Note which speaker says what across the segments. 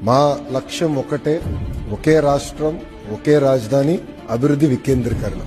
Speaker 1: మా లక్ష్యం ఒకటే, ఒకే రాష్ట్రం, ఒకే రాజధాని, అభివృద్ధి వికేంద్రీకరణ.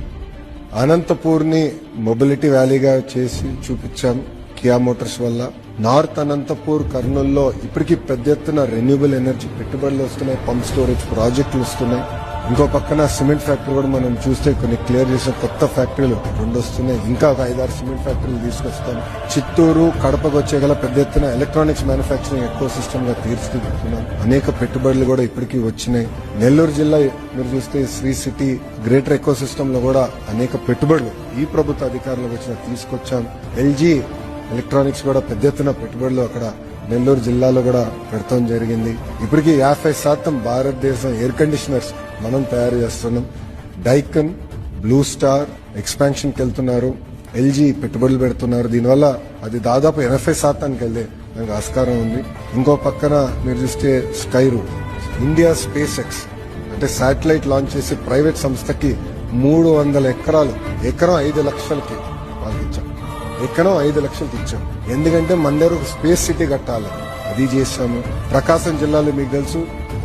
Speaker 1: అనంతపూర్ని మొబిలిటీ వ్యాలీగా చేసి చూపించాం కియా మోటార్స్ వల్ల. నార్త్ అనంతపూర్, కర్నూలులో ఇప్పటికీ పెద్ద ఎత్తున రెన్యూబుల్ ఎనర్జీ పెట్టుబడులు వస్తున్నాయి, పంప్ స్టోరేజ్ ప్రాజెక్టులు వస్తున్నాయి. ఇంకో పక్కన సిమెంట్ ఫ్యాక్టరీ కూడా మనం చూస్తే కొన్ని క్లియర్ చేసిన కొత్త ఫ్యాక్టరీలు 2 వస్తున్నాయి. ఇంకా 5-6 సిమెంట్ ఫ్యాక్టరీలు తీసుకొస్తాం. చిత్తూరు, కడపకు వచ్చే గల పెద్ద ఎత్తున ఎలక్ట్రానిక్స్ మ్యానుఫ్యాక్చరింగ్ ఎకో సిస్టమ్ గా తీర్చిదిద్దుతున్నాం. అనేక పెట్టుబడులు కూడా ఇప్పటికీ వచ్చినాయి. నెల్లూరు జిల్లా మీరు చూస్తే Sri City greater ecosystem లో కూడా అనేక పెట్టుబడులు ఈ ప్రభుత్వ అధికారులకు వచ్చిన తీసుకొచ్చాం. ఎల్జీ ఎలక్ట్రానిక్స్ కూడా పెద్ద ఎత్తున పెట్టుబడులు అక్కడ నెల్లూరు జిల్లాలో కూడా పెడతాం జరిగింది. ఇప్పటికీ 50% భారతదేశం ఎయిర్ కండిషనర్స్ మనం తయారు చేస్తున్నాం. డైకన్, బ్లూ స్టార్ ఎక్స్పాన్షన్ కి వెళ్తున్నారు. ఎల్జీ పెట్టుబడులు పెడుతున్నారు. దీనివల్ల అది దాదాపు 80% వెళ్లే దానికి ఆస్కారం ఉంది. ఇంకో పక్కన మీరు చూస్తే Skyroot, India SpaceX అంటే శాటిలైట్ లాంచ్ చేసి ప్రైవేట్ సంస్థకి 300 ఎకరాలు, ఎకరం 5 లక్షలకి వాళ్ళకి ఇచ్చాం. ఎకరం 5 లక్షలకి ఇచ్చాం. ఎందుకంటే మన దగ్గర ఒక స్పేస్ సిటీ కట్టాలి, అది చేశాము. ప్రకాశం జిల్లాలో మీకు తెలుసు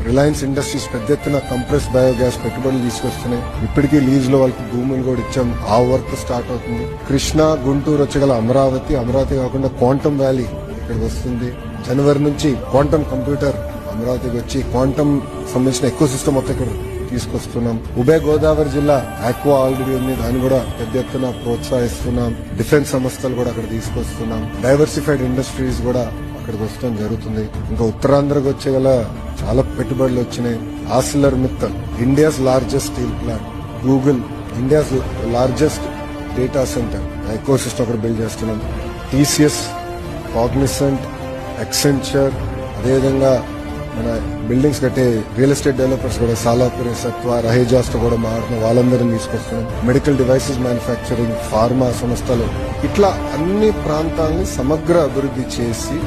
Speaker 1: రిలయన్స్ ఇండస్ట్రీస్ పెద్ద ఎత్తున కంప్రెస్ బయోగ్యాస్ పెట్టుబడులు తీసుకొస్తున్నాయి. ఇప్పటికీ లీజ్ లో వాళ్ళకి భూములు కూడా ఇచ్చాం. ఆ వర్క్ స్టార్ట్ అవుతుంది. కృష్ణా, గుంటూరు వచ్చగల అమరావతి కాకుండా క్వాంటమ్ వ్యాలీ ఇక్కడికి వస్తుంది. జనవరి నుంచి క్వాంటమ్ కంప్యూటర్ అమరావతికి వచ్చి క్వాంటమ్ సంబంధించిన ఎకో సిస్టమ్ మొత్తం ఇక్కడ తీసుకొస్తున్నాం. ఉభయ గోదావరి జిల్లా ఆక్వా ఆల్రెడీ ఉంది, దాన్ని కూడా పెద్ద ఎత్తున ప్రోత్సహిస్తున్నాం. డిఫెన్స్ సంస్థలు కూడా అక్కడ తీసుకొస్తున్నాం. డైవర్సిఫైడ్ ఇండస్ట్రీస్ కూడా అక్కడికి వస్తడం జరుగుతుంది. ఇంకా ఉత్తరాంధ్రకు వచ్చే గల చాలా పెట్టుబడులు వచ్చినాయి. ఆసిలర్ Mittal, India's largest steel plant. Google, India's largest data centre eco system అక్కడ బిల్డ్ చేస్తున్నాం. టీసీఎస్, కాగ్నిసెంట్, ఎక్సెంచర్, అదేవిధంగా మన బిల్డింగ్స్ కట్టే రియల్ ఎస్టేట్ డెవలపర్స్ కూడా సాలాపురి, సత్వ, రహేజాస్ తో కూడా మాట్లాడుతున్న వాళ్ళందరినీ తీసుకొస్తున్నాం. మెడికల్ డివైసెస్ మ్యానుఫ్యాక్చరింగ్, ఫార్మా సంస్థలు, ఇట్లా అన్ని ప్రాంతాలని సమగ్ర అభివృద్ధి చేసి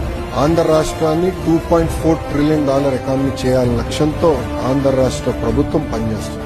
Speaker 1: ఆంధ్ర రాష్ట్రాన్ని $2.4 ట్రిలియన్ ఎకానమీ చేయాలనే లక్ష్యంతో ఆంధ్ర రాష్ట్ర ప్రభుత్వం పనిచేస్తుంది.